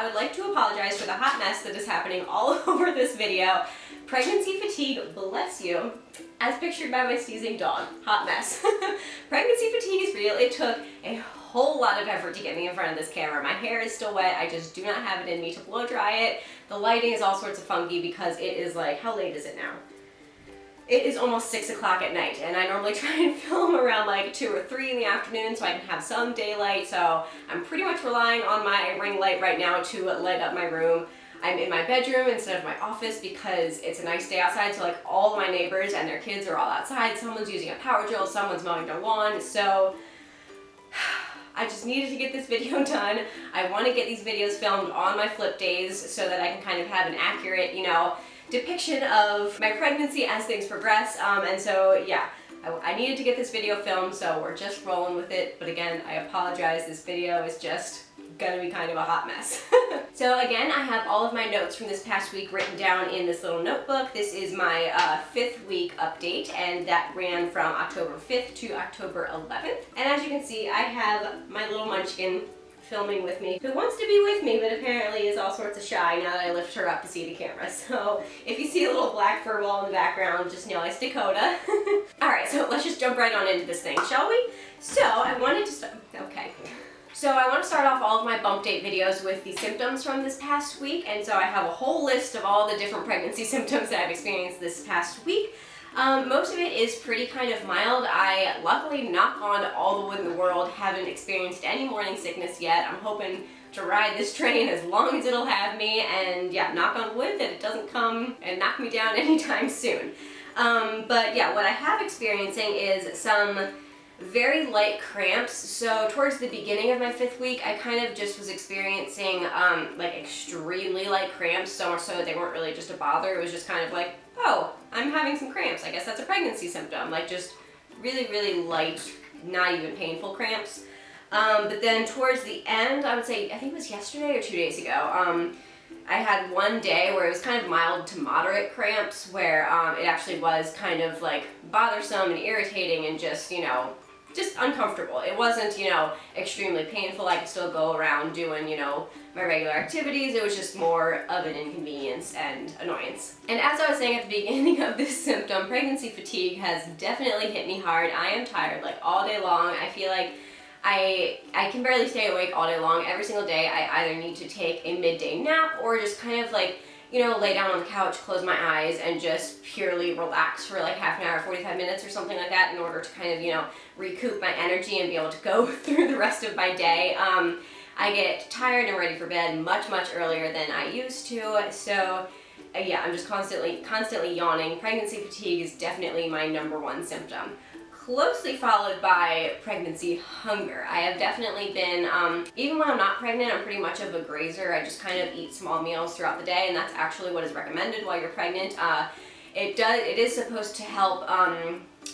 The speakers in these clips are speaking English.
I would like to apologize for the hot mess that is happening all over this video. Pregnancy fatigue, bless you, as pictured by my sneezing dog. Hot mess. Pregnancy fatigue is real. It took a whole lot of effort to get me in front of this camera. My hair is still wet. I just do not have it in me to blow dry it. The lighting is all sorts of funky because it is like, how late is it now? It is almost 6 o'clock at night, and I normally try and film around like 2 or 3 in the afternoon so I can have some daylight, so I'm pretty much relying on my ring light right now to light up my room. I'm in my bedroom instead of my office because it's a nice day outside, so like all of my neighbors and their kids are all outside. Someone's using a power drill, someone's mowing their lawn, so I just needed to get this video done. I want to get these videos filmed on my flip days so that I can kind of have an accurate, you know, depiction of my pregnancy as things progress, and so yeah, I needed to get this video filmed, so we're just rolling with it. But again, I apologize, this video is just gonna be kind of a hot mess. So again, I have all of my notes from this past week written down in this little notebook. This is my 5th week update, and that ran from October 5th to October 11th. And as you can see, I have my little munchkin filming with me, who wants to be with me, but apparently is all sorts of shy now that I lift her up to see the camera. So if you see a little black fur ball in the background, just know it's Dakota. Alright, so let's just jump right on into this thing, shall we? So I wanted to start, okay. So I want to start off all of my bump date videos with the symptoms from this past week, and so I have a whole list of all the different pregnancy symptoms that I've experienced this past week. Most of it is pretty kind of mild. I, luckily, knock on all the wood in the world, haven't experienced any morning sickness yet. I'm hoping to ride this train as long as it'll have me, and yeah, knock on wood that it doesn't come and knock me down anytime soon. But yeah, what I have experiencing is some very light cramps. So towards the beginning of my 5th week, I kind of just was experiencing like extremely light cramps, so much so they weren't really just a bother. It was just kind of like, oh, I'm having some cramps. I guess that's a pregnancy symptom. Like just really, really light, not even painful cramps. But then towards the end, I would say, I think it was yesterday or 2 days ago, I had one day where it was kind of mild to moderate cramps, where it actually was kind of like bothersome and irritating and just, you know, just uncomfortable. It wasn't, you know, extremely painful. I could still go around doing, you know, my regular activities. It was just more of an inconvenience and annoyance. And as I was saying at the beginning of this symptom, pregnancy fatigue has definitely hit me hard. I am tired like all day long. I feel like I can barely stay awake all day long. Every single day I either need to take a midday nap or just kind of like, you know, lay down on the couch, close my eyes, and just purely relax for like half an hour, 45 minutes or something like that in order to kind of, you know, recoup my energy and be able to go through the rest of my day. I get tired and ready for bed much, much earlier than I used to, so yeah, I'm just constantly yawning. Pregnancy fatigue is definitely my #1 symptom. Closely followed by pregnancy hunger. I have definitely been, even when I'm not pregnant, I'm pretty much of a grazer. I just kind of eat small meals throughout the day, and that's actually what is recommended while you're pregnant. It is supposed to help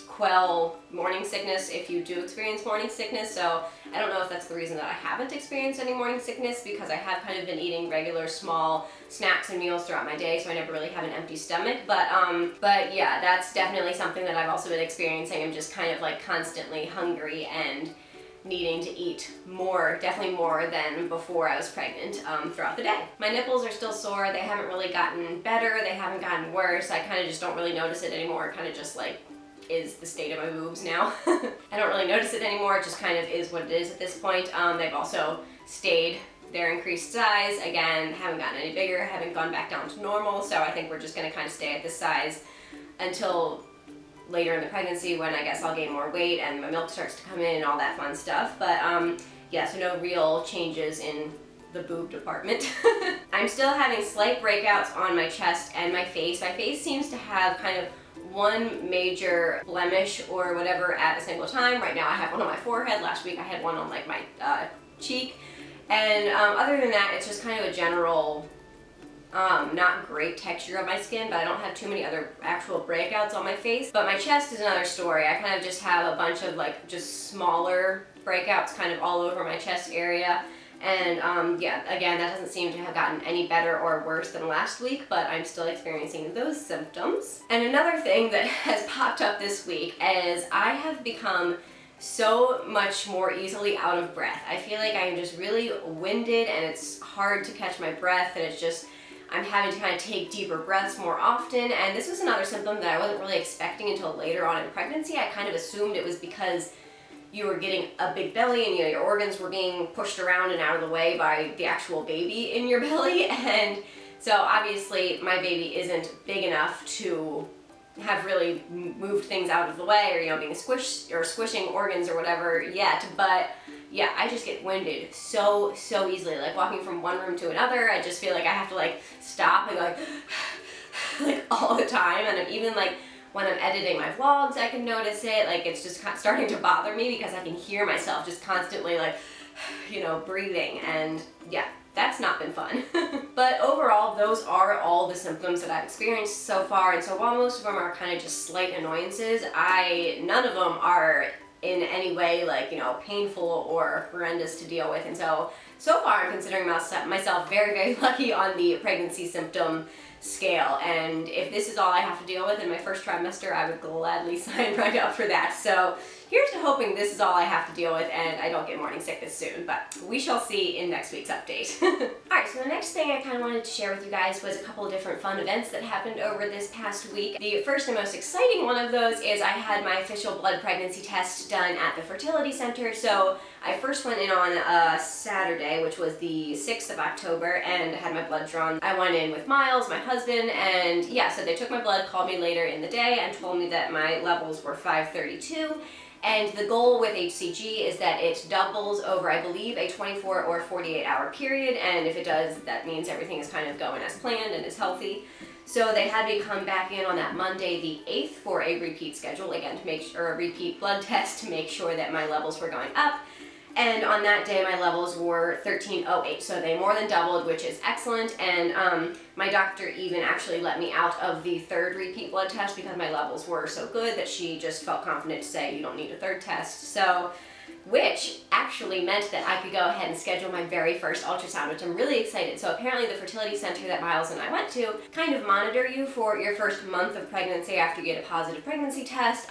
quell morning sickness if you do experience morning sickness, so I don't know if that's the reason that I haven't experienced any morning sickness, because I have kind of been eating regular small snacks and meals throughout my day, so I never really have an empty stomach. But yeah, that's definitely something that I've also been experiencing. I'm just kind of like constantly hungry and needing to eat more, definitely more than before I was pregnant throughout the day. My nipples are still sore. They haven't really gotten better. They haven't gotten worse. I kind of just don't really notice it anymore. It kind of just like is the state of my boobs now. I don't really notice it anymore. It just kind of is what it is at this point. They've also stayed their increased size. Again, haven't gotten any bigger, haven't gone back down to normal, so I think we're just gonna kind of stay at this size until later in the pregnancy, when I guess I'll gain more weight and my milk starts to come in and all that fun stuff. But yeah, so no real changes in the boob department. I'm still having slight breakouts on my chest and my face. My face seems to have kind of one major blemish or whatever at a single time. Right now I have one on my forehead. Last week I had one on like my cheek. And other than that, it's just kind of a general not great texture of my skin, but I don't have too many other actual breakouts on my face. But my chest is another story. I kind of just have a bunch of like just smaller breakouts kind of all over my chest area. And yeah, again, that doesn't seem to have gotten any better or worse than last week, but I'm still experiencing those symptoms. And another thing that has popped up this week is I have become so much more easily out of breath. I feel like I'm just really winded and it's hard to catch my breath, and it's just, I'm having to kind of take deeper breaths more often. And this was another symptom that I wasn't really expecting until later on in pregnancy. I kind of assumed it was because you were getting a big belly and, you know, your organs were being pushed around and out of the way by the actual baby in your belly. And so obviously my baby isn't big enough to have really moved things out of the way, or, you know, being squished or squishing organs or whatever yet. But yeah, I just get winded so easily. Like walking from one room to another, I just feel like I have to like stop and go like all the time. And I'm even like, when I'm editing my vlogs, I can notice it. Like, it's just starting to bother me because I can hear myself just constantly like, you know, breathing. And yeah, that's not been fun. But overall, those are all the symptoms that I've experienced so far. And so while most of them are kind of just slight annoyances, none of them are in any way like, you know, painful or horrendous to deal with. And so far I'm considering myself very lucky on the pregnancy symptom scale. And if this is all I have to deal with in my first trimester, I would gladly sign right up for that. So here's to hoping this is all I have to deal with and I don't get morning sickness soon, but we shall see in next week's update. Alright, so the next thing I kind of wanted to share with you guys was a couple of different fun events that happened over this past week. The first and most exciting one of those is I had my official blood pregnancy test done at the fertility center. So I first went in on Saturday, which was the 6th of October, and had my blood drawn. I went in with Miles, my husband, and yeah, so they took my blood, called me later in the day, and told me that my levels were 532. And the goal with HCG is that it doubles over, I believe, a 24 or 48 hour period, and if it does, that means everything is kind of going as planned and is healthy. So they had me come back in on that Monday the 8th for a repeat schedule, again, to make sure, a repeat blood test to make sure that my levels were going up. And on that day, my levels were 1308, so they more than doubled, which is excellent. And my doctor even actually let me out of the third repeat blood test because my levels were so good that she just felt confident to say you don't need a third test. So, which actually meant that I could go ahead and schedule my very first ultrasound, which I'm really excited. So apparently the fertility center that Miles and I went to kind of monitor you for your first month of pregnancy after you get a positive pregnancy test.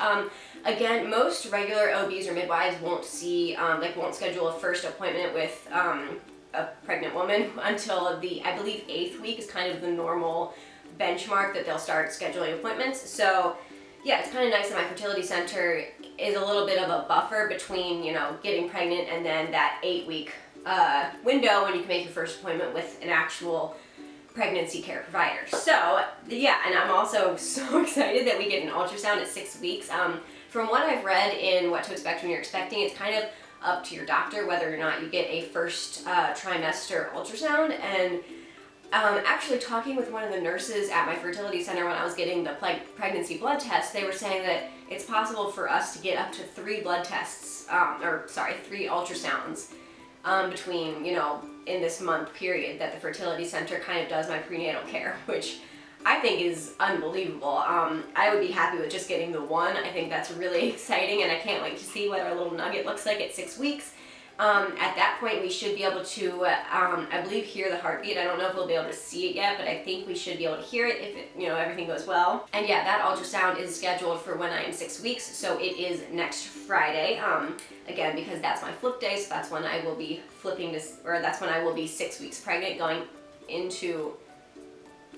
Again, most regular OBs or midwives won't see, won't schedule a first appointment with a pregnant woman until the, I believe, 8th week is kind of the normal benchmark that they'll start scheduling appointments. So yeah, it's kind of nice that my fertility center is a little bit of a buffer between, you know, getting pregnant and then that 8-week window when you can make your first appointment with an actual pregnancy care provider. So yeah, and I'm also so excited that we get an ultrasound at 6 weeks. From what I've read in What to Expect When You're Expecting, it's kind of up to your doctor whether or not you get a first trimester ultrasound. And actually talking with one of the nurses at my fertility center when I was getting the pregnancy blood test, they were saying that it's possible for us to get up to 3 blood tests, 3 ultrasounds between, you know, in this month period that the fertility center kind of does my prenatal care, which I think is unbelievable. I would be happy with just getting the one. I think that's really exciting, and I can't wait to see what our little nugget looks like at 6 weeks. At that point, we should be able to, I believe, hear the heartbeat. I don't know if we'll be able to see it yet, but I think we should be able to hear it if it, you know, everything goes well. And yeah, that ultrasound is scheduled for when I am 6 weeks, so it is next Friday. Again, because that's my flip day, so that's when I will be flipping this, or that's when I will be 6 weeks pregnant, going into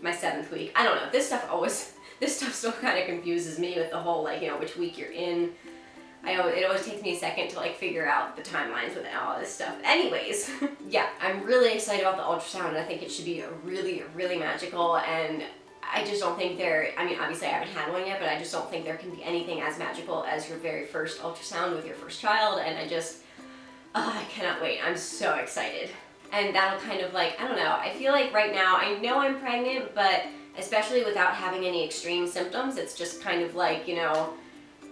my 7th week. I don't know. This stuff still kind of confuses me with the whole, like, you know, which week you're in. It always takes me a second to like figure out the timelines with all this stuff. Anyways, yeah, I'm really excited about the ultrasound, and I think it should be really magical. And I just don't think I mean, obviously I haven't had one yet, but I just don't think there can be anything as magical as your very first ultrasound with your first child. And I cannot wait. I'm so excited. And that'll kind of like, I don't know, I feel like right now I know I'm pregnant, but especially without having any extreme symptoms, it's just kind of like, you know,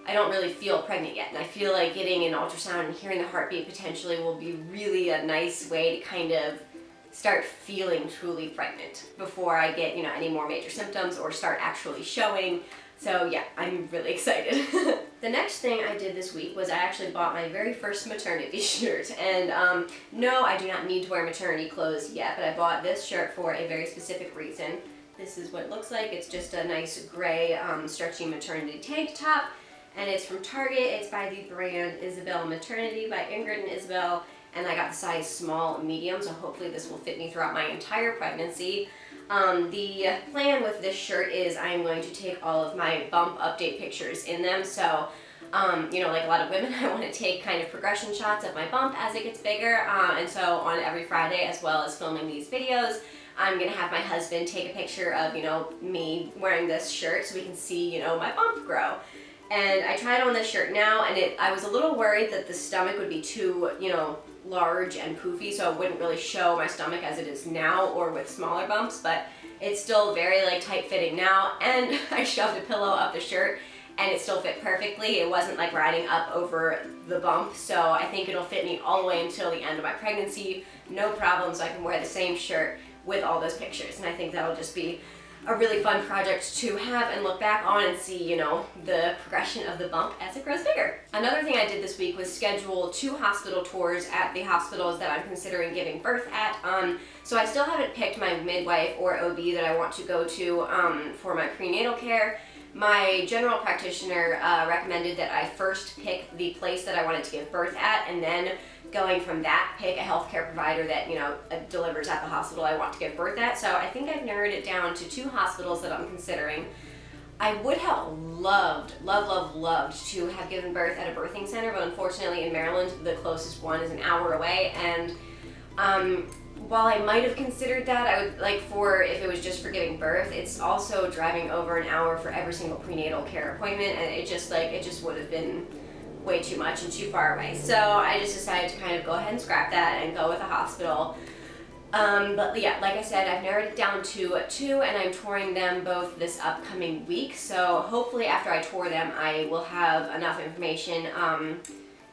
I don't really feel pregnant yet, and I feel like getting an ultrasound and hearing the heartbeat potentially will be really a nice way to kind of start feeling truly pregnant before I get, you know, any more major symptoms or start actually showing. So yeah, I'm really excited. The next thing I did this week was I actually bought my very first maternity shirt. And no, I do not need to wear maternity clothes yet, but I bought this shirt for a very specific reason. This is what it looks like. It's just a nice gray stretchy maternity tank top. and it's from Target. It's by the brand Isabel Maternity by Ingrid and Isabel, and I got the size small and medium, so hopefully this will fit me throughout my entire pregnancy. The plan with this shirt is I'm going to take all of my bump update pictures in them, so you know, like a lot of women, I want to take kind of progression shots of my bump as it gets bigger, and so on every Friday, as well as filming these videos, I'm going to have my husband take a picture of, you know, me wearing this shirt so we can see, you know, my bump grow. And I tried on this shirt now, and I was a little worried that the stomach would be too, you know, large and poofy, so it wouldn't really show my stomach as it is now or with smaller bumps, but it's still very like tight fitting now. And I shoved a pillow up the shirt and it still fit perfectly. It wasn't like riding up over the bump, so I think it'll fit me all the way until the end of my pregnancy, no problem, so I can wear the same shirt with all those pictures. And I think that'll just be a really fun project to have and look back on and see, you know, the progression of the bump as it grows bigger. Another thing I did this week was schedule 2 hospital tours at the hospitals that I'm considering giving birth at. So I still haven't picked my midwife or OB that I want to go to for my prenatal care. My general practitioner recommended that I first pick the place that I wanted to give birth at, and then going from that, pick a healthcare provider that, you know, delivers at the hospital I want to give birth at. So I think I've narrowed it down to 2 hospitals that I'm considering. I would have loved to have given birth at a birthing center, but unfortunately in Maryland, the closest one is an hour away, and while I might have considered that, I would like if it was just for giving birth, it's also driving over an hour for every single prenatal care appointment, and it just would have been way too much and too far away. So I just decided to kind of go ahead and scrap that and go with a hospital. But yeah, like I said, I've narrowed it down to 2, and I'm touring them both this upcoming week. So hopefully after I tour them, I will have enough information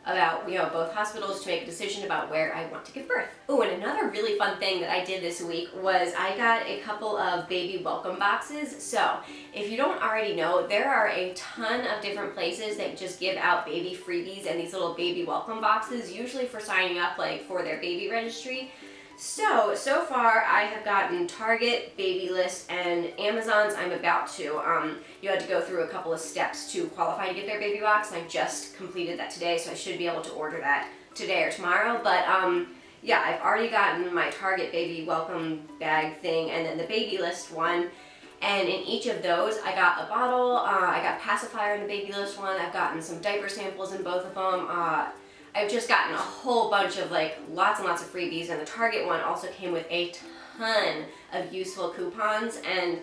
about, you know, both hospitals to make a decision about where I want to give birth. Oh, and another really fun thing that I did this week was I got a couple of baby welcome boxes. So if you don't already know, there are a ton of different places that just give out baby freebies and these little baby welcome boxes, usually for signing up like for their baby registry. So far I have gotten Target, Baby List, and Amazon's I'm about to. You had to go through a couple of steps to qualify to get their baby box, and I just completed that today, so I should be able to order that today or tomorrow. But yeah, I've already gotten my Target baby welcome bag thing and then the Baby List one. And in each of those, I got a bottle, I got pacifier in the Baby List one, I've gotten some diaper samples in both of them. I've just gotten a whole bunch of like lots and lots of freebies, and the Target one also came with a ton of useful coupons. And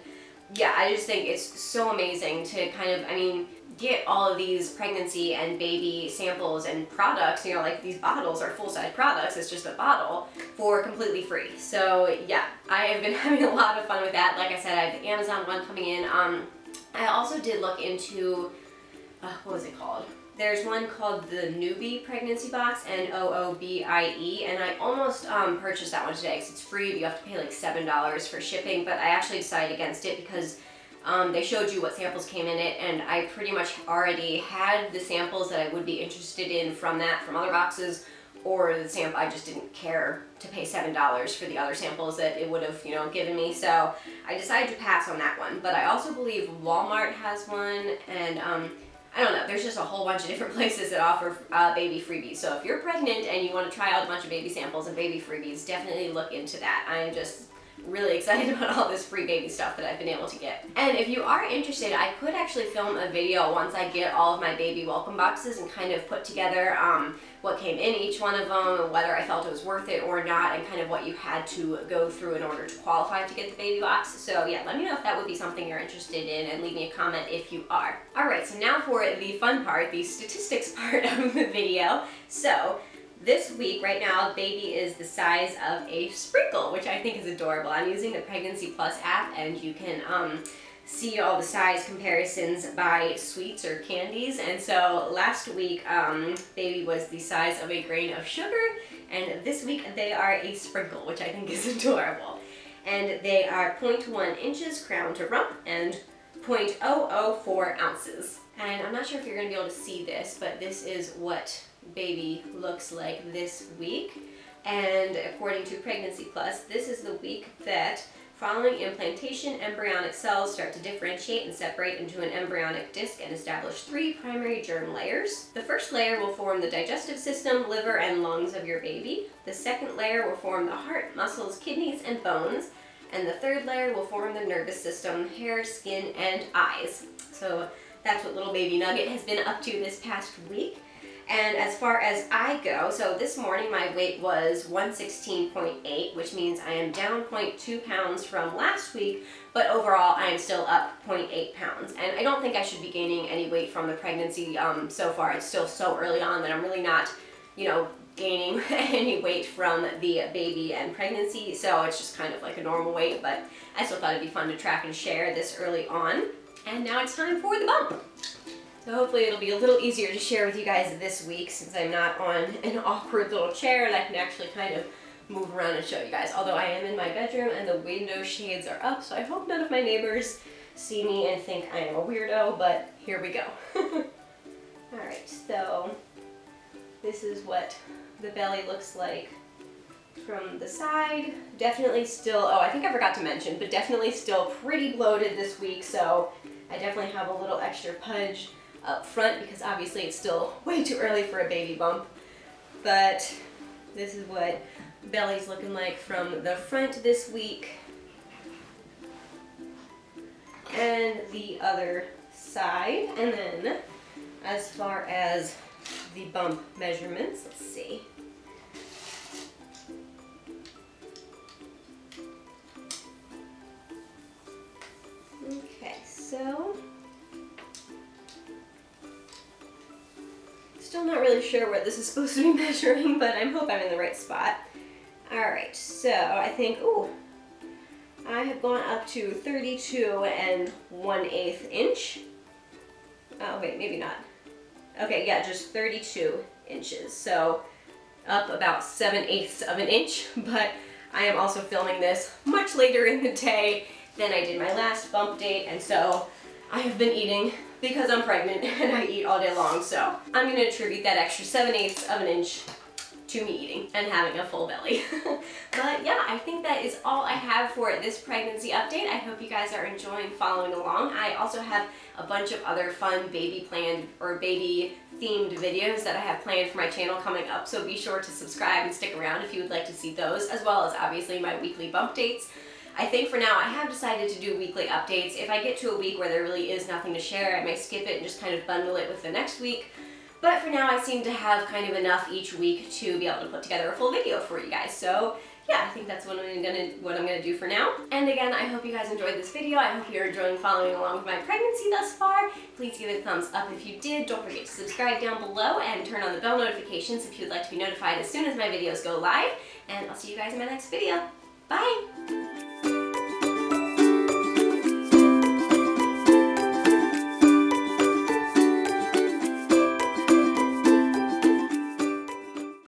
yeah, I just think it's so amazing to kind of, I mean, get all of these pregnancy and baby samples and products, you know, like these bottles are full-size products, it's just a bottle, for completely free. So yeah, I have been having a lot of fun with that. Like I said, I have the Amazon one coming in. I also did look into, what was it called? There's one called the Newbie Pregnancy Box, N-O-O-B-I-E, and I almost purchased that one today because it's free, but you have to pay like $7 for shipping, but I actually decided against it because they showed you what samples came in it, and I pretty much already had the samples that I would be interested in from other boxes, or the sample, I just didn't care to pay $7 for the other samples that it would have, you know, given me, so I decided to pass on that one. But I also believe Walmart has one, and I don't know, there's just a whole bunch of different places that offer baby freebies. So if you're pregnant and you want to try out a bunch of baby samples and baby freebies, definitely look into that. I'm just really excited about all this free baby stuff that I've been able to get. And if you are interested, I could actually film a video once I get all of my baby welcome boxes and kind of put together what came in each one of them, and whether I felt it was worth it or not, and kind of what you had to go through in order to qualify to get the baby box. So yeah, let me know if that would be something you're interested in, and leave me a comment if you are. Alright, so now for the fun part, the statistics part of the video. So this week, right now, baby is the size of a sprinkle, which I think is adorable. I'm using the Pregnancy Plus app, and you can see all the size comparisons by sweets or candies. And so last week, baby was the size of a grain of sugar, and this week they are a sprinkle, which I think is adorable. And they are 0.1 inches crown to rump and 0.004 ounces. And I'm not sure if you're going to be able to see this, but this is what baby looks like this week. And according to Pregnancy Plus, this is the week that Following implantation, embryonic cells start to differentiate and separate into an embryonic disc and establish 3 primary germ layers. The first layer will form the digestive system, liver, and lungs of your baby. The second layer will form the heart, muscles, kidneys, and bones. And the third layer will form the nervous system, hair, skin, and eyes. So that's what little baby Nugget has been up to this past week. And as far as I go, so this morning my weight was 116.8, which means I am down 0.2 pounds from last week, but overall I am still up 0.8 pounds. And I don't think I should be gaining any weight from the pregnancy so far. It's still so early on that I'm really not, you know, gaining any weight from the baby and pregnancy, so it's just kind of like a normal weight, but I still thought it'd be fun to track and share this early on. And now it's time for the bump. So hopefully it'll be a little easier to share with you guys this week since I'm not on an awkward little chair and I can actually kind of move around and show you guys. Although I am in my bedroom and the window shades are up, so I hope none of my neighbors see me and think I am a weirdo, but here we go. Alright, so this is what the belly looks like from the side. Definitely still, oh, I think I forgot to mention, but definitely still pretty bloated this week, so I definitely have a little extra pudge up front because obviously it's still way too early for a baby bump. But this is what belly's looking like from the front this week. And the other side. And then as far as the bump measurements, let's see. Okay, so still not really sure what this is supposed to be measuring, but I hope I'm in the right spot. Alright, so I think, ooh, I have gone up to 32 1/8 inch. Oh wait, maybe not. Okay, yeah, just 32 inches. So up about 7/8 of an inch, but I am also filming this much later in the day than I did my last bump date, and so I have been eating because I'm pregnant and I eat all day long, so I'm going to attribute that extra 7/8 of an inch to me eating and having a full belly. But yeah, I think that is all I have for this pregnancy update. I hope you guys are enjoying following along. I also have a bunch of other fun baby planned or baby themed videos that I have planned for my channel coming up, so be sure to subscribe and stick around if you would like to see those, as well as obviously my weekly bump dates. I think for now I have decided to do weekly updates. If I get to a week where there really is nothing to share, I may skip it and just kind of bundle it with the next week. But for now I seem to have kind of enough each week to be able to put together a full video for you guys. So yeah, I think that's what I'm gonna do for now. And again, I hope you guys enjoyed this video. I hope you're enjoying following along with my pregnancy thus far. Please give it a thumbs up if you did. Don't forget to subscribe down below and turn on the bell notifications if you'd like to be notified as soon as my videos go live. And I'll see you guys in my next video. Bye!